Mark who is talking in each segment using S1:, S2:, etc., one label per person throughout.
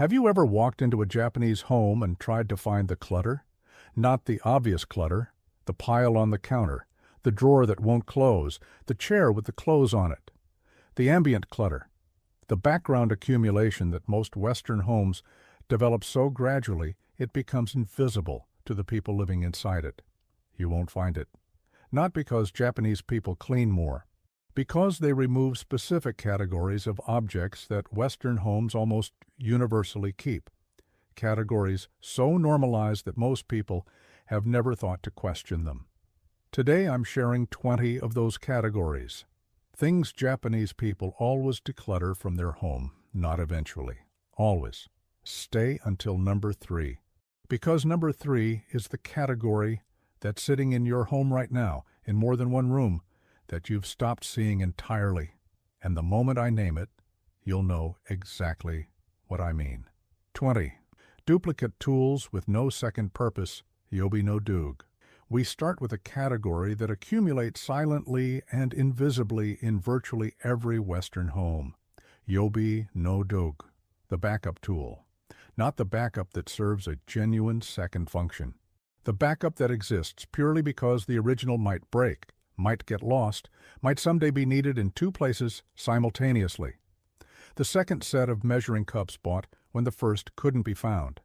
S1: Have you ever walked into a Japanese home and tried to find the clutter? Not the obvious clutter, the pile on the counter, the drawer that won't close, the chair with the clothes on it. The ambient clutter, the background accumulation that most Western homes develop so gradually it becomes invisible to the people living inside it. You won't find it. Not because Japanese people clean more, because they remove specific categories of objects that Western homes almost universally keep. Categories so normalized that most people have never thought to question them. Today I'm sharing 20 of those categories. Things Japanese people always declutter from their home, not eventually. Always. Stay until number 3. Because number 3 is the category that's sitting in your home right now, in more than one room, that you've stopped seeing entirely. And the moment I name it, you'll know exactly what I mean. 20. Duplicate tools with no second purpose, yobi no doog. We start with a category that accumulates silently and invisibly in virtually every Western home. Yobi no doog, the backup tool. Not the backup that serves a genuine second function. The backup that exists purely because the original might break, might get lost, might someday be needed in 2 places simultaneously. The second set of measuring cups bought when the first couldn't be found.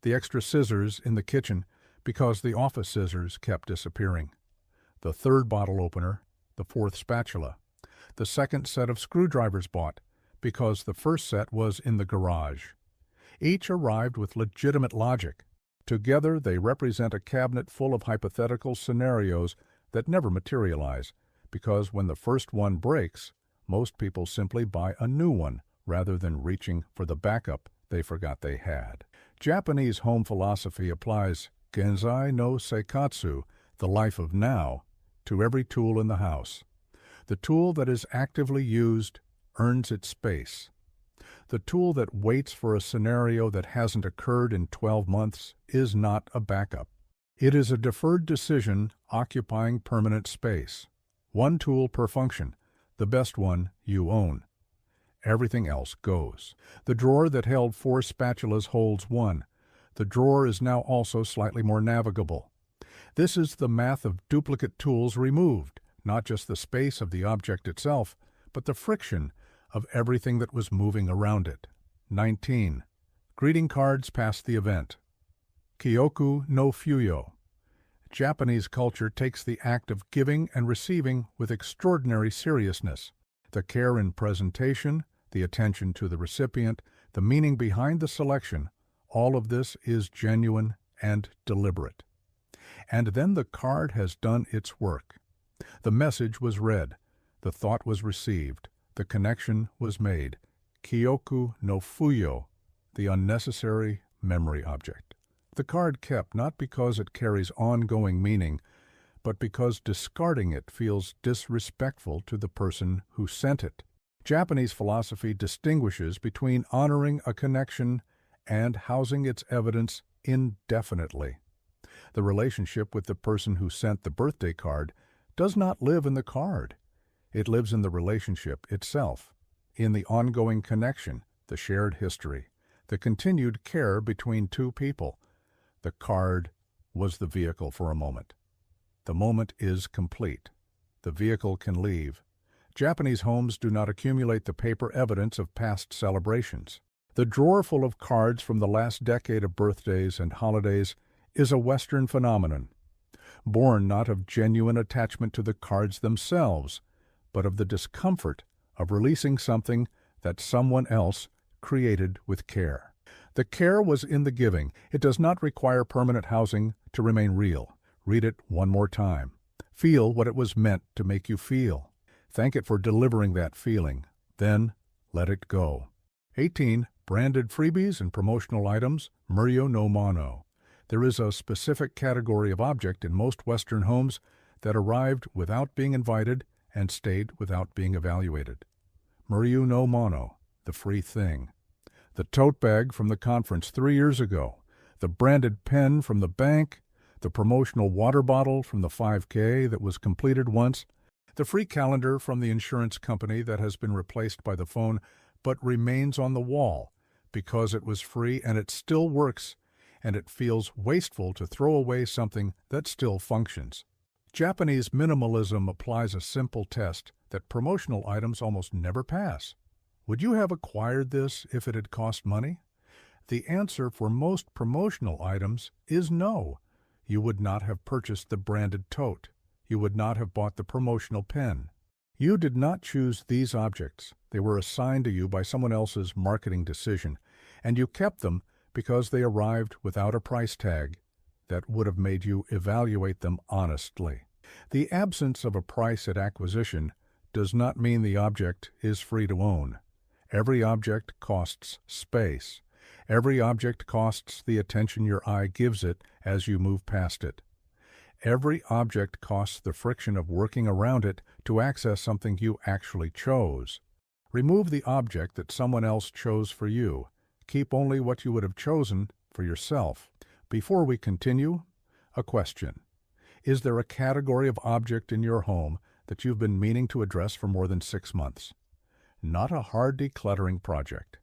S1: The extra scissors in the kitchen because the office scissors kept disappearing. The third bottle opener, the fourth spatula. The second set of screwdrivers bought because the first set was in the garage. Each arrived with legitimate logic. Together they represent a cabinet full of hypothetical scenarios that never materialize, because when the first one breaks, most people simply buy a new one rather than reaching for the backup they forgot they had. Japanese home philosophy applies genzai no seikatsu, the life of now, to every tool in the house. The tool that is actively used earns its space. The tool that waits for a scenario that hasn't occurred in 12 months is not a backup. It is a deferred decision occupying permanent space. One tool per function, the best one you own. Everything else goes. The drawer that held 4 spatulas holds 1. The drawer is now also slightly more navigable. This is the math of duplicate tools removed, not just the space of the object itself, but the friction of everything that was moving around it. 19. Greeting cards past the event. Kyoku no fuyo. Japanese culture takes the act of giving and receiving with extraordinary seriousness. The care in presentation, the attention to the recipient, the meaning behind the selection, all of this is genuine and deliberate. And then the card has done its work. The message was read. The thought was received. The connection was made. Kyoku no fuyo, the unnecessary memory object. The card kept not because it carries ongoing meaning, but because discarding it feels disrespectful to the person who sent it. Japanese philosophy distinguishes between honoring a connection and housing its evidence indefinitely. The relationship with the person who sent the birthday card does not live in the card. It lives in the relationship itself, in the ongoing connection, the shared history, the continued care between 2 people. The card was the vehicle for a moment. The moment is complete. The vehicle can leave. Japanese homes do not accumulate the paper evidence of past celebrations. The drawer full of cards from the last decade of birthdays and holidays is a Western phenomenon, born not of genuine attachment to the cards themselves, but of the discomfort of releasing something that someone else created with care. The care was in the giving. It does not require permanent housing to remain real. Read it one more time. Feel what it was meant to make you feel. Thank it for delivering that feeling. Then let it go. 18. Branded freebies and promotional items, muryo no mono. There is a specific category of object in most Western homes that arrived without being invited and stayed without being evaluated. Muryo no mono, the free thing. The tote bag from the conference 3 years ago, the branded pen from the bank, the promotional water bottle from the 5K that was completed once, the free calendar from the insurance company that has been replaced by the phone but remains on the wall because it was free and it still works, and it feels wasteful to throw away something that still functions. Japanese minimalism applies a simple test that promotional items almost never pass. Would you have acquired this if it had cost money? The answer for most promotional items is no. You would not have purchased the branded tote. You would not have bought the promotional pen. You did not choose these objects. They were assigned to you by someone else's marketing decision, and you kept them because they arrived without a price tag that would have made you evaluate them honestly. The absence of a price at acquisition does not mean the object is free to own. Every object costs space. Every object costs the attention your eye gives it as you move past it. Every object costs the friction of working around it to access something you actually chose. Remove the object that someone else chose for you. Keep only what you would have chosen for yourself. Before we continue, a question. Is there a category of object in your home that you've been meaning to address for more than 6 months? Not a hard decluttering project.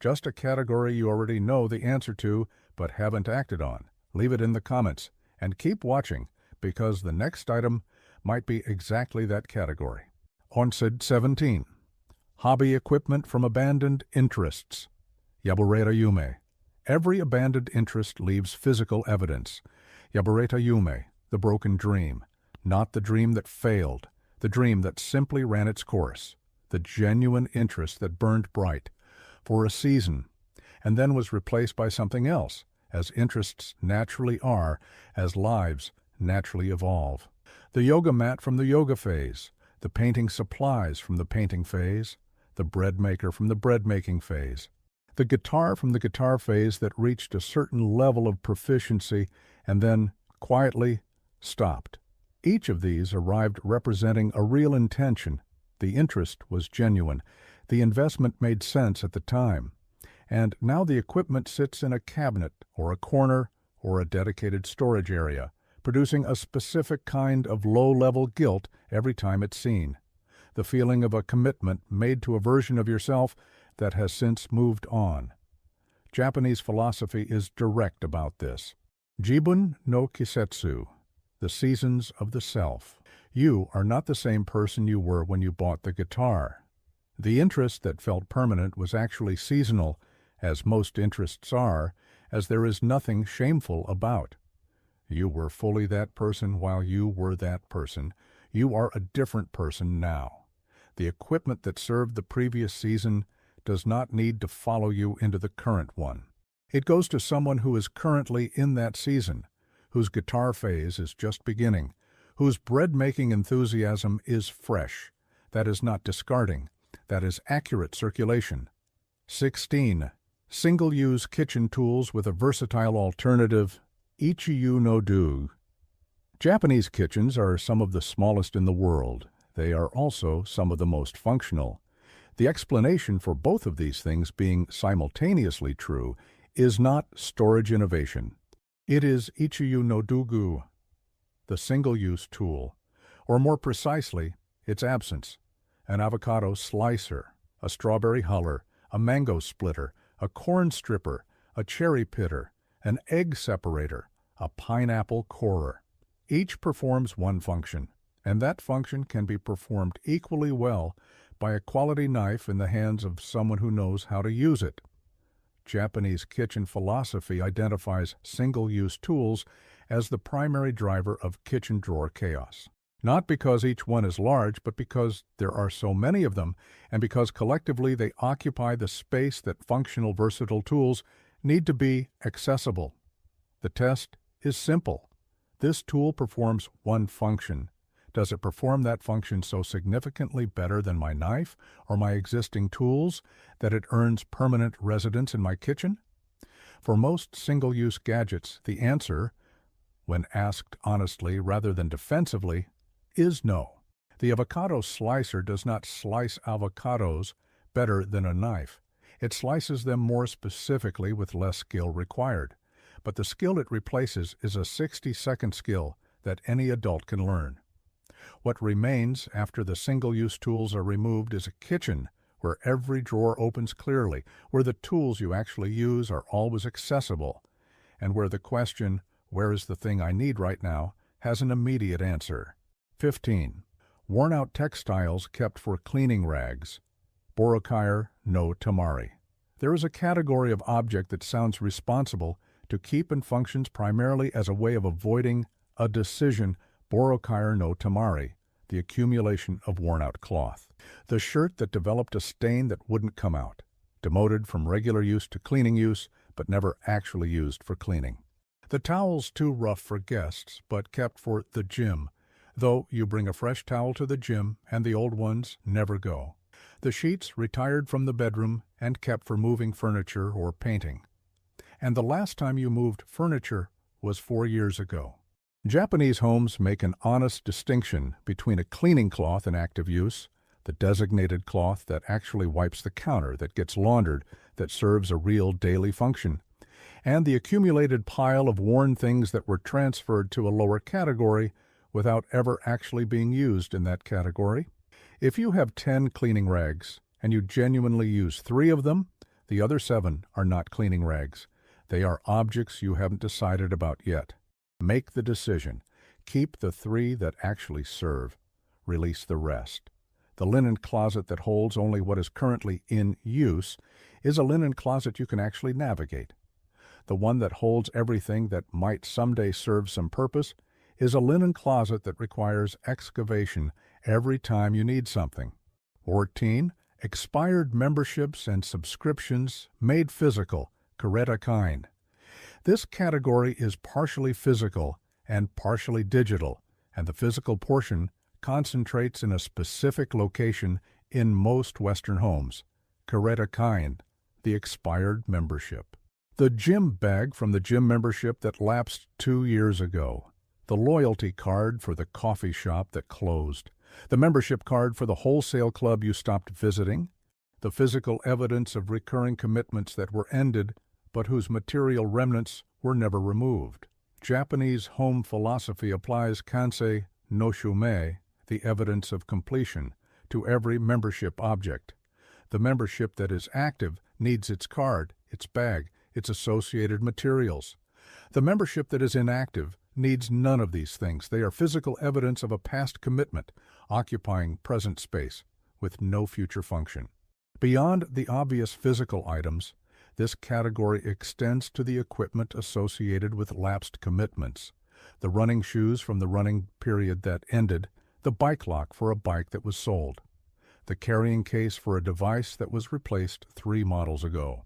S1: Just a category you already know the answer to but haven't acted on. Leave it in the comments and keep watching because the next item might be exactly that category. Onsid 17. Hobby equipment from abandoned interests. Yabureta Yume. Every abandoned interest leaves physical evidence. Yabureta Yume, the broken dream. Not the dream that failed, the dream that simply ran its course. The genuine interest that burned bright for a season and then was replaced by something else, as interests naturally are, as lives naturally evolve. The yoga mat from the yoga phase, the painting supplies from the painting phase, the bread maker from the bread making phase, the guitar from the guitar phase that reached a certain level of proficiency and then quietly stopped. Each of these arrived representing a real intention. The interest was genuine. The investment made sense at the time. And now the equipment sits in a cabinet or a corner or a dedicated storage area, producing a specific kind of low-level guilt every time it's seen. The feeling of a commitment made to a version of yourself that has since moved on. Japanese philosophy is direct about this. Jibun no Kisetsu, the seasons of the self. You are not the same person you were when you bought the guitar. The interest that felt permanent was actually seasonal, as most interests are, as there is nothing shameful about. You were fully that person while you were that person. You are a different person now. The equipment that served the previous season does not need to follow you into the current one. It goes to someone who is currently in that season, whose guitar phase is just beginning, whose bread-making enthusiasm is fresh. That is not discarding. That is accurate circulation. 16. Single-use kitchen tools with a versatile alternative. Ichiyu no do. Japanese kitchens are some of the smallest in the world. They are also some of the most functional. The explanation for both of these things being simultaneously true is not storage innovation. It is Ichiyu no Dugu, the single-use tool, or more precisely, its absence. An avocado slicer, a strawberry huller, a mango splitter, a corn stripper, a cherry pitter, an egg separator, a pineapple corer. Each performs one function, and that function can be performed equally well by a quality knife in the hands of someone who knows how to use it. Japanese kitchen philosophy identifies single-use tools as the primary driver of kitchen drawer chaos. Not because each one is large, but because there are so many of them, and because collectively they occupy the space that functional versatile tools need to be accessible. The test is simple. This tool performs one function. Does it perform that function so significantly better than my knife or my existing tools that it earns permanent residence in my kitchen? For most single-use gadgets, the answer, when asked honestly rather than defensively, is no. The avocado slicer does not slice avocados better than a knife. It slices them more specifically with less skill required. But the skill it replaces is a 60-second skill that any adult can learn. What remains after the single-use tools are removed is a kitchen where every drawer opens clearly, where the tools you actually use are always accessible, and where the question, "Where is the thing I need right now?" has an immediate answer. 15. Worn-out textiles kept for cleaning rags. Borokire no tamari. There is a category of object that sounds responsible to keep and functions primarily as a way of avoiding a decision, borokire no tamari, the accumulation of worn-out cloth. The shirt that developed a stain that wouldn't come out, demoted from regular use to cleaning use, but never actually used for cleaning. The towels too rough for guests, but kept for the gym, though you bring a fresh towel to the gym and the old ones never go. The sheets retired from the bedroom and kept for moving furniture or painting. And the last time you moved furniture was 4 years ago. Japanese homes make an honest distinction between a cleaning cloth in active use, the designated cloth that actually wipes the counter, that gets laundered, that serves a real daily function, and the accumulated pile of worn things that were transferred to a lower category without ever actually being used in that category. If you have 10 cleaning rags and you genuinely use 3 of them, the other 7 are not cleaning rags. They are objects you haven't decided about yet. Make the decision. Keep the 3 that actually serve. Release the rest. The linen closet that holds only what is currently in use is a linen closet you can actually navigate. The one that holds everything that might someday serve some purpose is a linen closet that requires excavation every time you need something. 14. Expired memberships and subscriptions made physical, Coretta kind. This category is partially physical and partially digital, and the physical portion concentrates in a specific location in most Western homes. Coretta kind, the expired membership. The gym bag from the gym membership that lapsed 2 years ago. The loyalty card for the coffee shop that closed. The membership card for the wholesale club you stopped visiting. The physical evidence of recurring commitments that were ended, but whose material remnants were never removed. Japanese home philosophy applies kansei no shumei, the evidence of completion, to every membership object. The membership that is active needs its card, its bag, its associated materials. The membership that is inactive needs none of these things. They are physical evidence of a past commitment, occupying present space, with no future function. Beyond the obvious physical items, this category extends to the equipment associated with lapsed commitments. The running shoes from the running period that ended, the bike lock for a bike that was sold, the carrying case for a device that was replaced 3 models ago.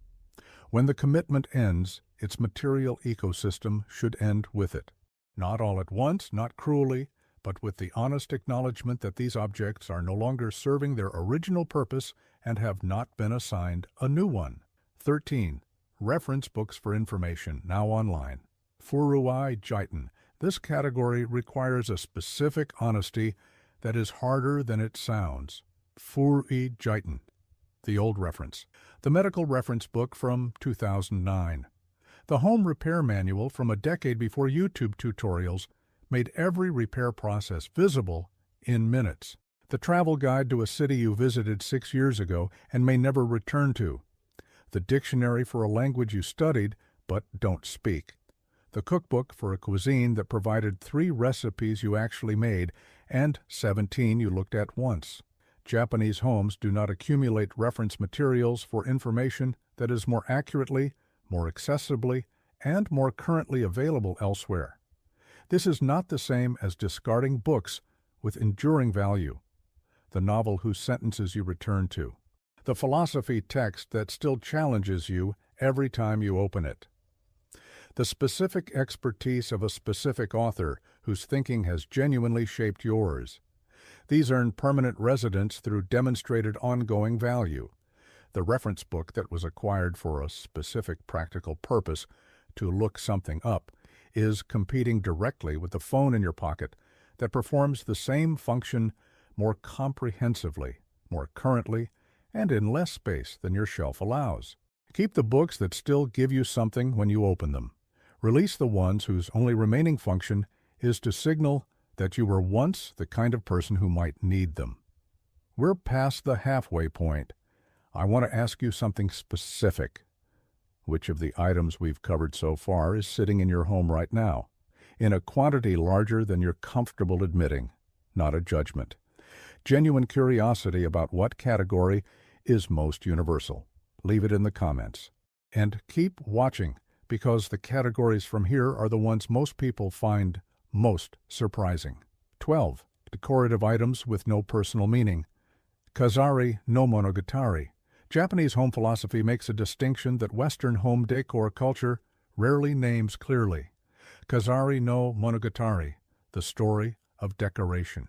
S1: When the commitment ends, its material ecosystem should end with it. Not all at once, not cruelly, but with the honest acknowledgement that these objects are no longer serving their original purpose and have not been assigned a new one. 13. Reference books for information, now online. Furuai Jiten. This category requires a specific honesty that is harder than it sounds. Furui Jiten, the old reference. The medical reference book from 2009. The home repair manual from a decade before YouTube tutorials made every repair process visible in minutes. The travel guide to a city you visited 6 years ago and may never return to. The dictionary for a language you studied but don't speak. The cookbook for a cuisine that provided 3 recipes you actually made and 17 you looked at once. Japanese homes do not accumulate reference materials for information that is more accurately, more accessibly, and more currently available elsewhere. This is not the same as discarding books with enduring value, the novel whose sentences you return to, the philosophy text that still challenges you every time you open it, the specific expertise of a specific author whose thinking has genuinely shaped yours. These earn permanent residence through demonstrated ongoing value. The reference book that was acquired for a specific practical purpose, to look something up, is competing directly with the phone in your pocket that performs the same function more comprehensively, more currently, and in less space than your shelf allows. Keep the books that still give you something when you open them. Release the ones whose only remaining function is to signal that you were once the kind of person who might need them. We're past the halfway point. I want to ask you something specific. Which of the items we've covered so far is sitting in your home right now? In a quantity larger than you're comfortable admitting, not a judgment. Genuine curiosity about what category is most universal. Leave it in the comments. And keep watching, because the categories from here are the ones most people find most surprising. 12. Decorative items with no personal meaning. Kazari no monogatari. Japanese home philosophy makes a distinction that Western home decor culture rarely names clearly. Kazari no monogatari, the story of decoration.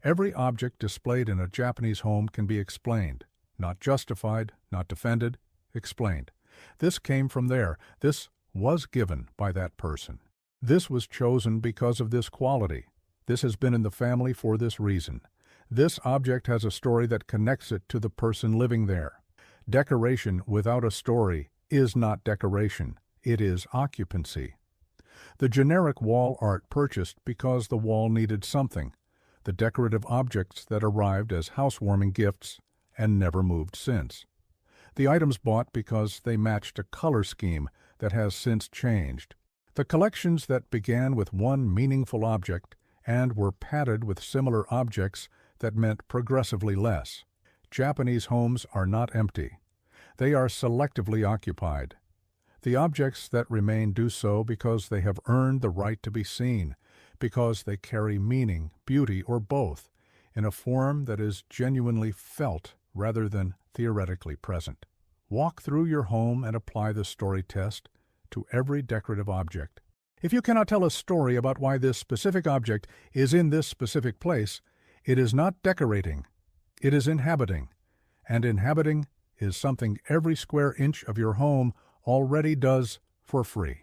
S1: Every object displayed in a Japanese home can be explained, not justified, not defended, explained. This came from there. This was given by that person. This was chosen because of this quality. This has been in the family for this reason. This object has a story that connects it to the person living there. Decoration without a story is not decoration. It is occupancy. The generic wall art purchased because the wall needed something. The decorative objects that arrived as housewarming gifts and never moved since. The items bought because they matched a color scheme that has since changed. The collections that began with one meaningful object and were padded with similar objects that meant progressively less. Japanese homes are not empty. They are selectively occupied. The objects that remain do so because they have earned the right to be seen, because they carry meaning, beauty, or both, in a form that is genuinely felt rather than theoretically present. Walk through your home and apply the story test to every decorative object. If you cannot tell a story about why this specific object is in this specific place, it is not decorating, it is inhabiting. And inhabiting is something every square inch of your home already does for free.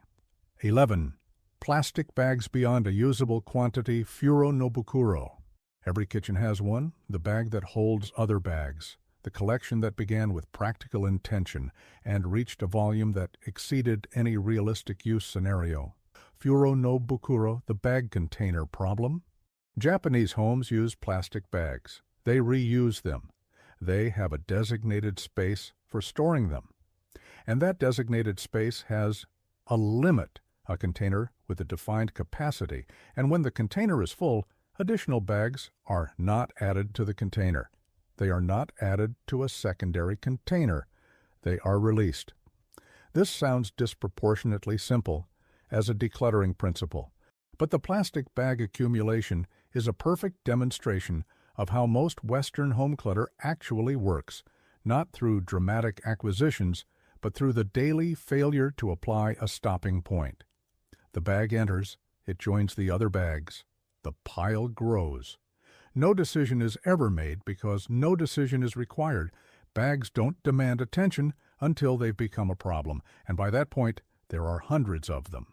S1: 11. Plastic bags beyond a usable quantity, furo no bukuro. Every kitchen has one, the bag that holds other bags, the collection that began with practical intention and reached a volume that exceeded any realistic use scenario. Furo no bukuro, the bag container problem. Japanese homes use plastic bags. They reuse them. They have a designated space for storing them. And that designated space has a limit, a container with a defined capacity, and when the container is full, additional bags are not added to the container. They are not added to a secondary container. They are released. This sounds disproportionately simple as a decluttering principle, but the plastic bag accumulation is a perfect demonstration of how most Western home clutter actually works, not through dramatic acquisitions, but through the daily failure to apply a stopping point. The bag enters, it joins the other bags. The pile grows. No decision is ever made because no decision is required. Bags don't demand attention until they've become a problem, and by that point, there are hundreds of them.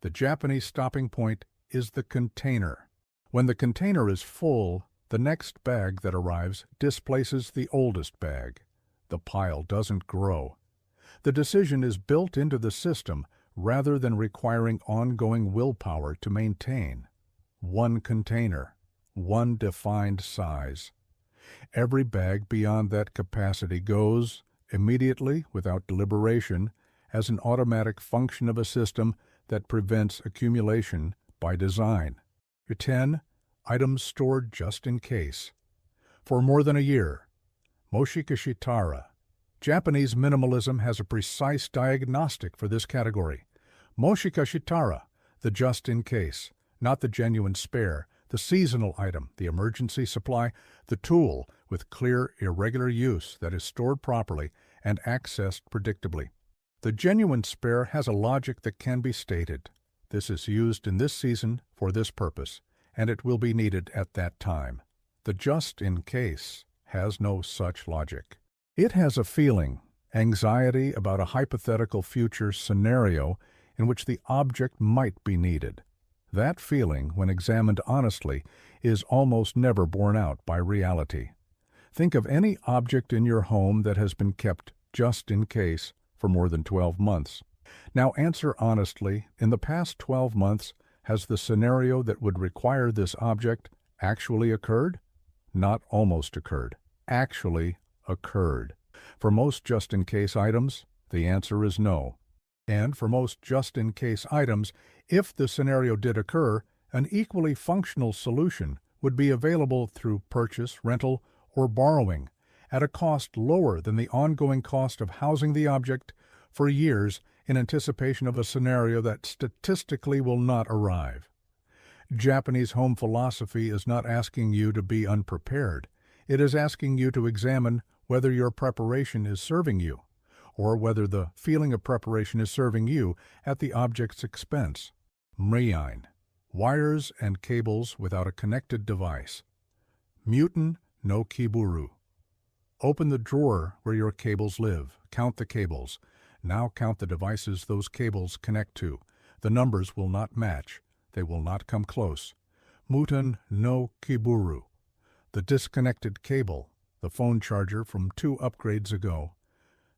S1: The Japanese stopping point is the container. When the container is full, the next bag that arrives displaces the oldest bag. The pile doesn't grow. The decision is built into the system rather than requiring ongoing willpower to maintain. One container, one defined size. Every bag beyond that capacity goes, immediately, without deliberation, as an automatic function of a system that prevents accumulation by design. 10. Items stored just in case. For more than a year. Moshika Shitara. Japanese minimalism has a precise diagnostic for this category. Moshika Shitara, the just in case, not the genuine spare, the seasonal item, the emergency supply, the tool with clear, irregular use that is stored properly and accessed predictably. The genuine spare has a logic that can be stated. This is used in this season for this purpose, and it will be needed at that time. The just in case has no such logic. It has a feeling, anxiety about a hypothetical future scenario in which the object might be needed. That feeling, when examined honestly, is almost never borne out by reality. Think of any object in your home that has been kept just in case for more than 12 months. Now answer honestly, in the past 12 months, has the scenario that would require this object actually occurred? Not almost occurred. Actually occurred. For most just-in-case items, the answer is no. And for most just-in-case items, if the scenario did occur, an equally functional solution would be available through purchase, rental, or borrowing at a cost lower than the ongoing cost of housing the object for years in anticipation of a scenario that statistically will not arrive. Japanese home philosophy is not asking you to be unprepared. It is asking you to examine whether your preparation is serving you, or whether the feeling of preparation is serving you at the object's expense. Mriine, wires and cables without a connected device. Mutin no kiburu. Open the drawer where your cables live. Count the cables. Now count the devices those cables connect to. The numbers will not match. They will not come close. Mutin no kiburu. The disconnected cable, the phone charger from 2 upgrades ago.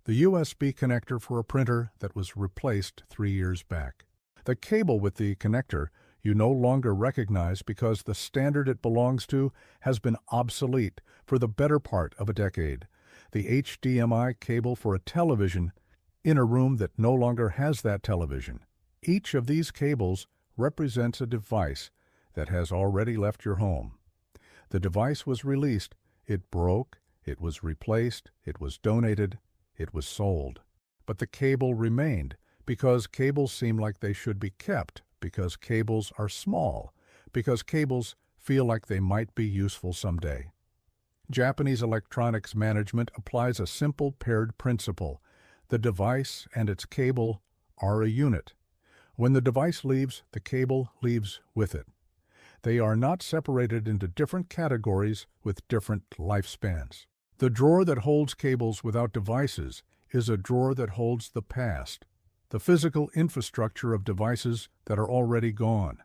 S1: The USB connector for a printer that was replaced 3 years back. The cable with the connector you no longer recognize because the standard it belongs to has been obsolete for the better part of a decade. The HDMI cable for a television in a room that no longer has that television. Each of these cables represents a device that has already left your home. The device was released, it broke, it was replaced, it was donated, it was sold. But the cable remained because cables seem like they should be kept, because cables are small, because cables feel like they might be useful someday. Japanese electronics management applies a simple paired principle. The device and its cable are a unit. When the device leaves, the cable leaves with it. They are not separated into different categories with different lifespans. The drawer that holds cables without devices is a drawer that holds the past, the physical infrastructure of devices that are already gone.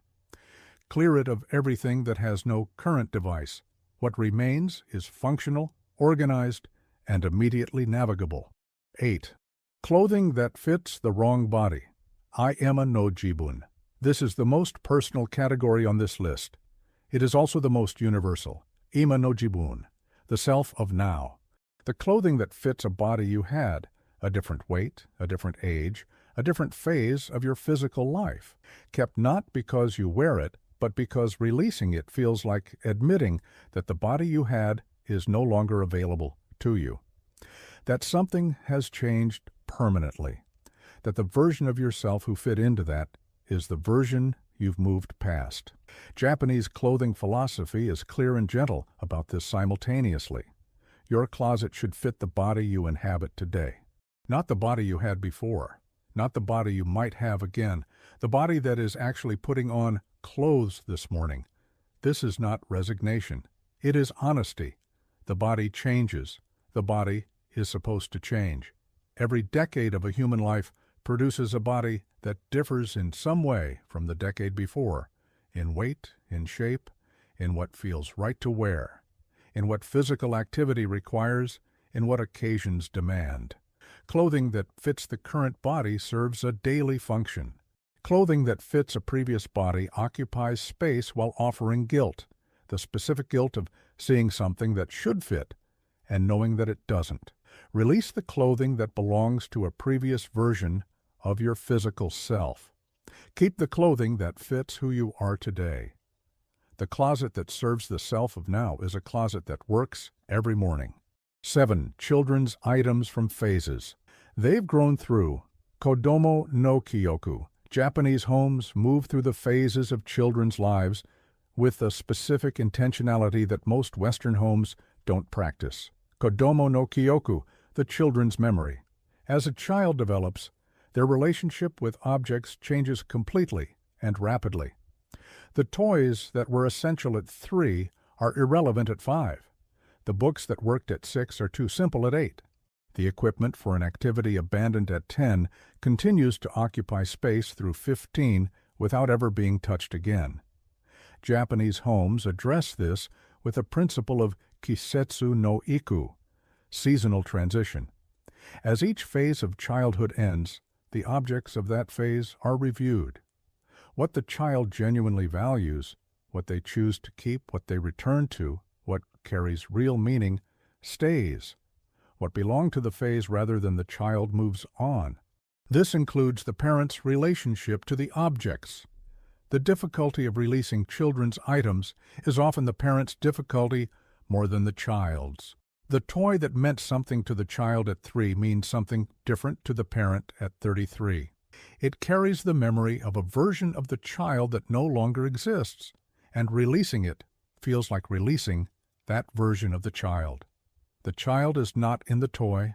S1: Clear it of everything that has no current device. What remains is functional, organized, and immediately navigable. 8. Clothing that fits the wrong body. Ima no jibun. This is the most personal category on this list. It is also the most universal. Ima no jibun, the self of now. The clothing that fits a body you had, a different weight, a different age, a different phase of your physical life, kept not because you wear it, but because releasing it feels like admitting that the body you had is no longer available to you. That something has changed permanently. That the version of yourself who fit into that is the version you've moved past. Japanese clothing philosophy is clear and gentle about this simultaneously. Your closet should fit the body you inhabit today, not the body you had before, not the body you might have again, the body that is actually putting on clothes this morning. This is not resignation. It is honesty. The body changes. The body is supposed to change. Every decade of a human life produces a body that differs in some way from the decade before, in weight, in shape, in what feels right to wear, in what physical activity requires, in what occasions demand. Clothing that fits the current body serves a daily function. Clothing that fits a previous body occupies space while offering guilt, the specific guilt of seeing something that should fit and knowing that it doesn't. Release the clothing that belongs to a previous version of your physical self. Keep the clothing that fits who you are today. The closet that serves the self of now is a closet that works every morning. 7. Children's items from phases. They've grown through. Kodomo no kyoku. Japanese homes move through the phases of children's lives with a specific intentionality that most Western homes don't practice. Kodomo no kyoku, the children's memory. As a child develops, their relationship with objects changes completely and rapidly. The toys that were essential at 3 are irrelevant at 5. The books that worked at 6 are too simple at 8. The equipment for an activity abandoned at 10 continues to occupy space through 15 without ever being touched again. Japanese homes address this with a principle of kisetsu no iku, seasonal transition. As each phase of childhood ends, the objects of that phase are reviewed. What the child genuinely values, what they choose to keep, what they return to, what carries real meaning, stays. What belonged to the phase rather than the child moves on. This includes the parent's relationship to the objects. The difficulty of releasing children's items is often the parent's difficulty more than the child's. The toy that meant something to the child at 3 means something different to the parent at 33. It carries the memory of a version of the child that no longer exists, and releasing it feels like releasing that version of the child. The child is not in the toy.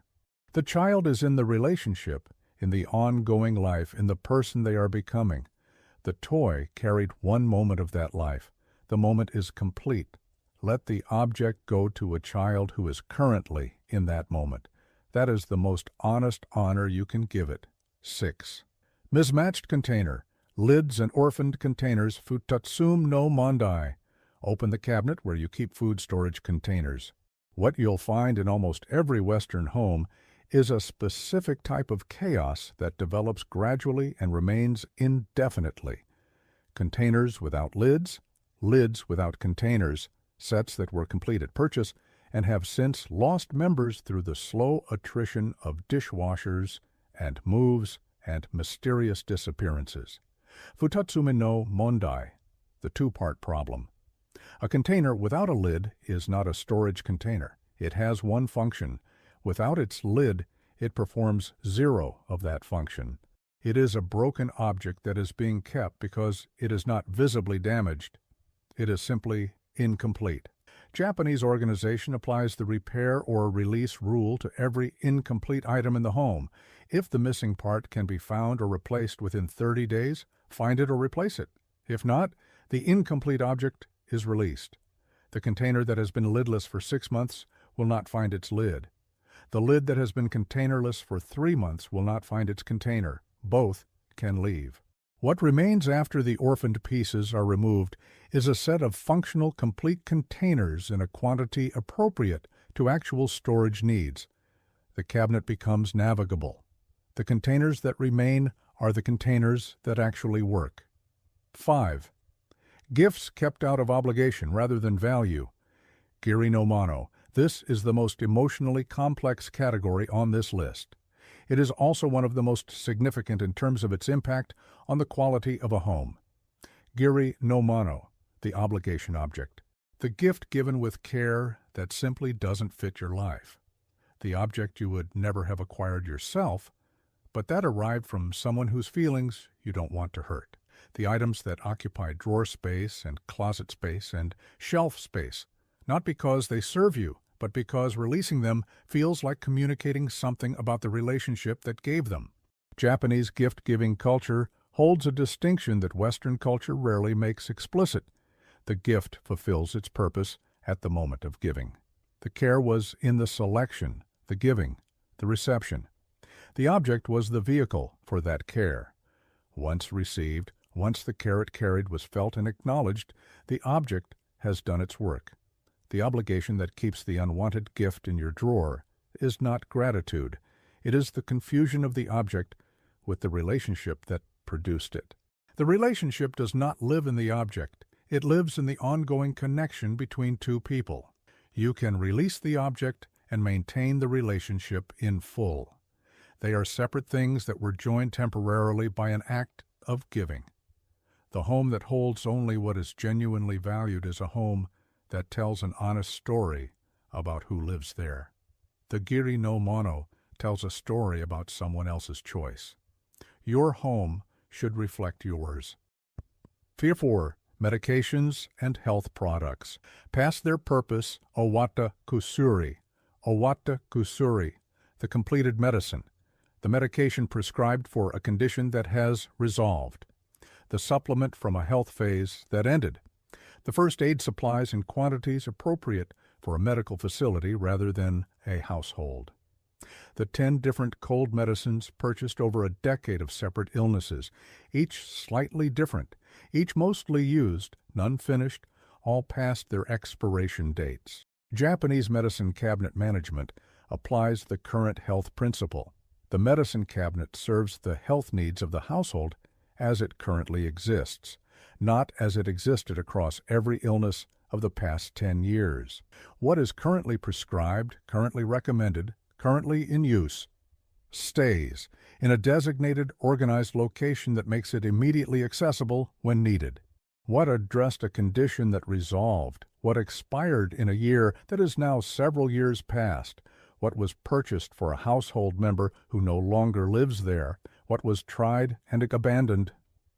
S1: The child is in the relationship, in the ongoing life, in the person they are becoming. The toy carried one moment of that life. The moment is complete. Let the object go to a child who is currently in that moment. That is the most honest honor you can give it. 6. Mismatched container. Lids and orphaned containers futatsum no mondai. Open the cabinet where you keep food storage containers. What you'll find in almost every Western home is a specific type of chaos that develops gradually and remains indefinitely. Containers without lids, lids without containers, sets that were complete at purchase and have since lost members through the slow attrition of dishwashers and moves and mysterious disappearances. Futatsume no mondai, the two-part problem. A container without a lid is not a storage container. It has one function. Without its lid, it performs 0 of that function. It is a broken object that is being kept because it is not visibly damaged. It is simply incomplete. Japanese organization applies the repair or release rule to every incomplete item in the home. If the missing part can be found or replaced within 30 days, find it or replace it. If not, the incomplete object is released. The container that has been lidless for 6 months will not find its lid. The lid that has been containerless for 3 months will not find its container. Both can leave. What remains after the orphaned pieces are removed is a set of functional complete containers in a quantity appropriate to actual storage needs. The cabinet becomes navigable. The containers that remain are the containers that actually work. 5. Gifts kept out of obligation rather than value. Giri no mano. This is the most emotionally complex category on this list. It is also one of the most significant in terms of its impact on the quality of a home. Giri no mano, the obligation object. The gift given with care that simply doesn't fit your life. The object you would never have acquired yourself, but that arrived from someone whose feelings you don't want to hurt. The items that occupy drawer space and closet space and shelf space, not because they serve you, but because releasing them feels like communicating something about the relationship that gave them. Japanese gift-giving culture holds a distinction that Western culture rarely makes explicit. The gift fulfills its purpose at the moment of giving. The care was in the selection, the giving, the reception. The object was the vehicle for that care. Once received, once the care it carried was felt and acknowledged, the object has done its work. The obligation that keeps the unwanted gift in your drawer is not gratitude. It is the confusion of the object with the relationship that produced it. The relationship does not live in the object. It lives in the ongoing connection between two people. You can release the object and maintain the relationship in full. They are separate things that were joined temporarily by an act of giving. The home that holds only what is genuinely valued is a home that tells an honest story about who lives there. The Giri no Mono tells a story about someone else's choice. Your home should reflect yours. Fear 4. Medications and health products. Past their purpose, owata kusuri. Owata kusuri, the completed medicine. The medication prescribed for a condition that has resolved. The supplement from a health phase that ended. The first aid supplies in quantities appropriate for a medical facility rather than a household. The 10 different cold medicines purchased over a decade of separate illnesses, each slightly different, each mostly used, none finished, all past their expiration dates. Japanese medicine cabinet management applies the current health principle. The medicine cabinet serves the health needs of the household as it currently exists, not as it existed across every illness of the past 10 years. What is currently prescribed, currently recommended, currently in use, stays in a designated, organized location that makes it immediately accessible when needed. What addressed a condition that resolved? What expired in a year that is now several years past? What was purchased for a household member who no longer lives there? What was tried and abandoned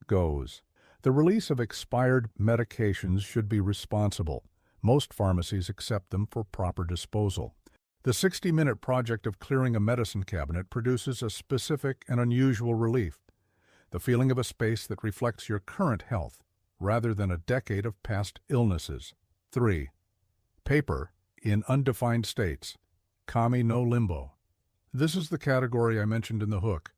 S1: goes. The release of expired medications should be responsible. Most pharmacies accept them for proper disposal. The 60-minute project of clearing a medicine cabinet produces a specific and unusual relief, the feeling of a space that reflects your current health, rather than a decade of past illnesses. 3. Paper in undefined states. Kami no limbo. This is the category I mentioned in the hook,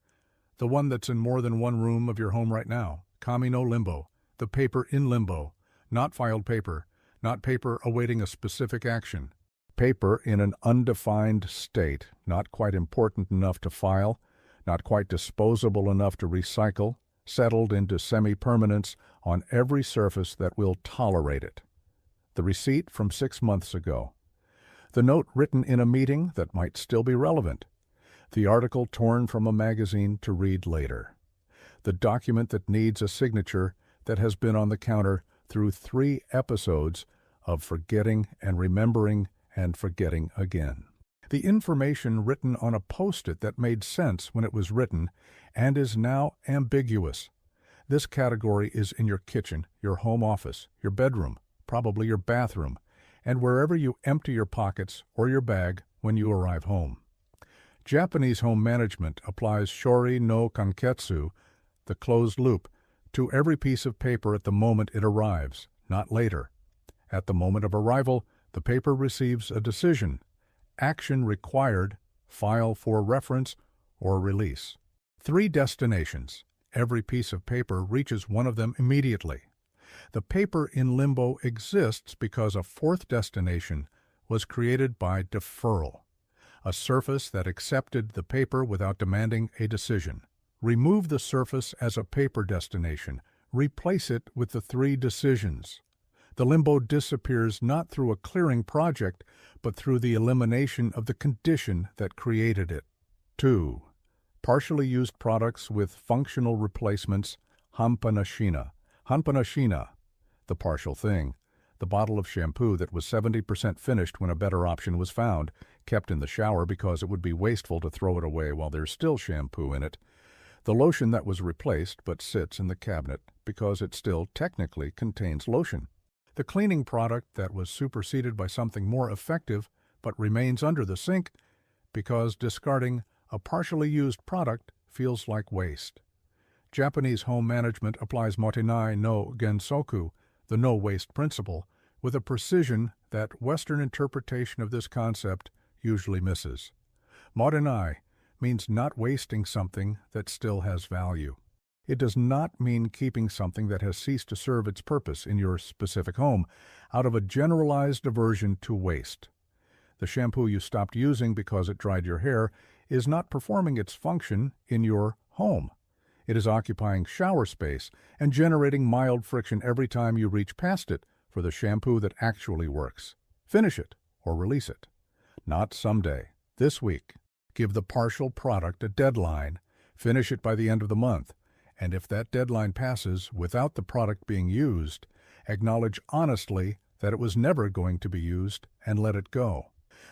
S1: the one that's in more than one room of your home right now. Kami no limbo, the paper in limbo, not filed paper, not paper awaiting a specific action. Paper in an undefined state, not quite important enough to file, not quite disposable enough to recycle, settled into semi-permanence on every surface that will tolerate it. The receipt from 6 months ago. The note written in a meeting that might still be relevant. The article torn from a magazine to read later. The document that needs a signature that has been on the counter through 3 episodes of forgetting and remembering and forgetting again. The information written on a Post-it that made sense when it was written and is now ambiguous. This category is in your kitchen, your home office, your bedroom, probably your bathroom, and wherever you empty your pockets or your bag when you arrive home. Japanese home management applies shori no kanketsu, the closed loop, to every piece of paper at the moment it arrives, not later. At the moment of arrival, the paper receives a decision, action required, file for reference, or release. 3 destinations. Every piece of paper reaches one of them immediately. The paper in limbo exists because a 4th destination was created by deferral, a surface that accepted the paper without demanding a decision. Remove the surface as a paper destination. Replace it with the 3 decisions. The limbo disappears not through a clearing project, but through the elimination of the condition that created it. 2. Partially used products with functional replacements, hampanashina. Hampanashina, the partial thing, the bottle of shampoo that was 70% finished when a better option was found, kept in the shower because it would be wasteful to throw it away while there's still shampoo in it. The lotion that was replaced but sits in the cabinet because it still technically contains lotion. The cleaning product that was superseded by something more effective but remains under the sink because discarding a partially used product feels like waste. Japanese home management applies motenai no gensoku, the no-waste principle, with a precision that Western interpretation of this concept usually misses. Motenai means not wasting something that still has value. It does not mean keeping something that has ceased to serve its purpose in your specific home out of a generalized aversion to waste. The shampoo you stopped using because it dried your hair is not performing its function in your home. It is occupying shower space and generating mild friction every time you reach past it for the shampoo that actually works. Finish it or release it. Not someday, this week. Give the partial product a deadline. Finish it by the end of the month. And if that deadline passes without the product being used, acknowledge honestly that it was never going to be used and let it go.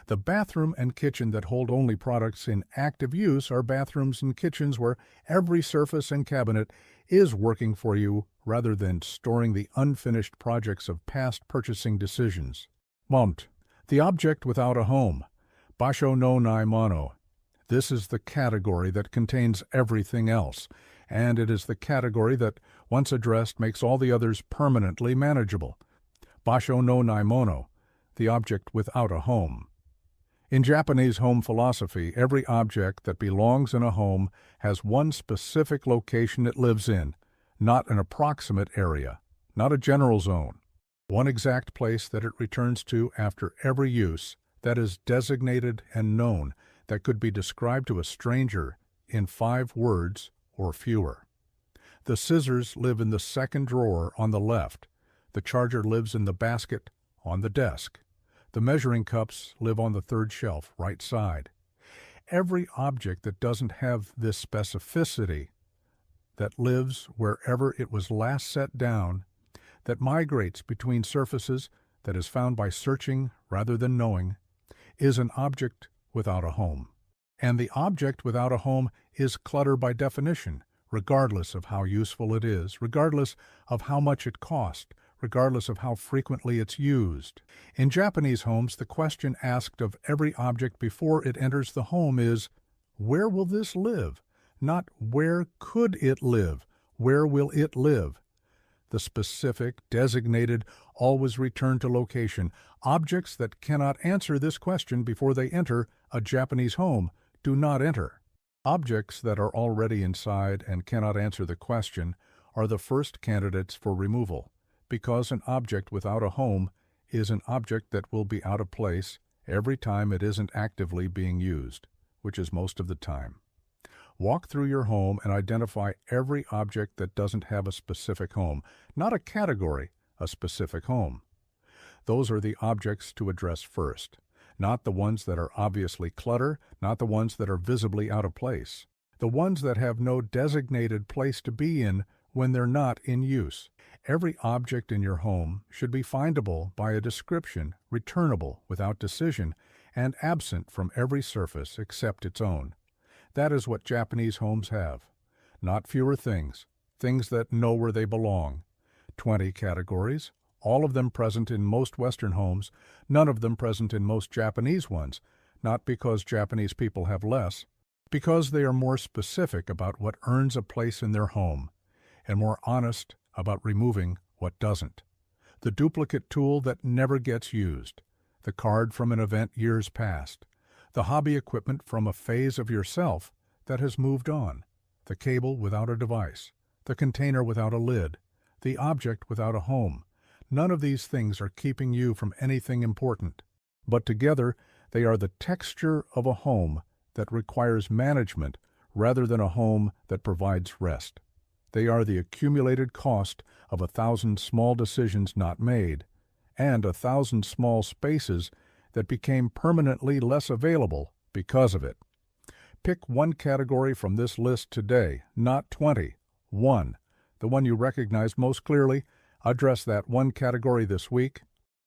S1: The bathroom and kitchen that hold only products in active use are bathrooms and kitchens where every surface and cabinet is working for you rather than storing the unfinished projects of past purchasing decisions. Mont, the object without a home. Basho no nai mono. This is the category that contains everything else, and it is the category that, once addressed, makes all the others permanently manageable. Basho no nai mono, the object without a home. In Japanese home philosophy, every object that belongs in a home has one specific location it lives in, not an approximate area, not a general zone. One exact place that it returns to after every use that is designated and known, that could be described to a stranger in 5 words or fewer. The scissors live in the second drawer on the left. The charger lives in the basket on the desk. The measuring cups live on the 3rd shelf, right side. every object that doesn't have this specificity, that lives wherever it was last set down, that migrates between surfaces, that is found by searching rather than knowing, is an object without a home. And the object without a home is clutter by definition, regardless of how useful it is, regardless of how much it costs, regardless of how frequently it's used. In Japanese homes, the question asked of every object before it enters the home is, where will this live? Not where could it live? Where will it live? The specific, designated, always return to location. Objects that cannot answer this question before they enter a Japanese home do not enter. Objects that are already inside and cannot answer the question are the first candidates for removal, because an object without a home is an object that will be out of place every time it isn't actively being used, which is most of the time. Walk through your home and identify every object that doesn't have a specific home, not a category, a specific home. Those are the objects to address first, not the ones that are obviously clutter, not the ones that are visibly out of place, the ones that have no designated place to be in when they're not in use. Every object in your home should be findable by a description, returnable without decision, and absent from every surface except its own. That is what Japanese homes have. Not fewer things, things that know where they belong. 20 categories, all of them present in most Western homes, none of them present in most Japanese ones, not because Japanese people have less, because they are more specific about what earns a place in their home, and more honest about removing what doesn't. The duplicate tool that never gets used, the card from an event years past, the hobby equipment from a phase of yourself that has moved on, the cable without a device, the container without a lid, the object without a home. None of these things are keeping you from anything important, but together they are the texture of a home that requires management rather than a home that provides rest. They are the accumulated cost of 1,000 small decisions not made, and 1,000 small spaces that became permanently less available because of it. Pick one category from this list today, not 20. One, the one you recognize most clearly. Address that one category this week.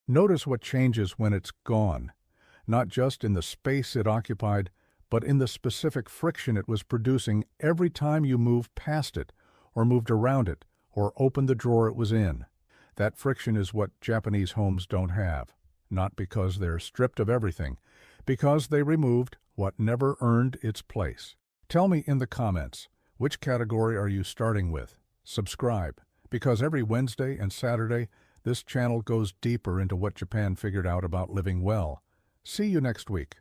S1: Notice what changes when it's gone, not just in the space it occupied, but in the specific friction it was producing every time you moved past it, or moved around it, or opened the drawer it was in. That friction is what Japanese homes don't have, not because they're stripped of everything, because they removed what never earned its place. Tell me in the comments, which category are you starting with? Subscribe, because every Wednesday and Saturday, this channel goes deeper into what Japan figured out about living well. See you next week.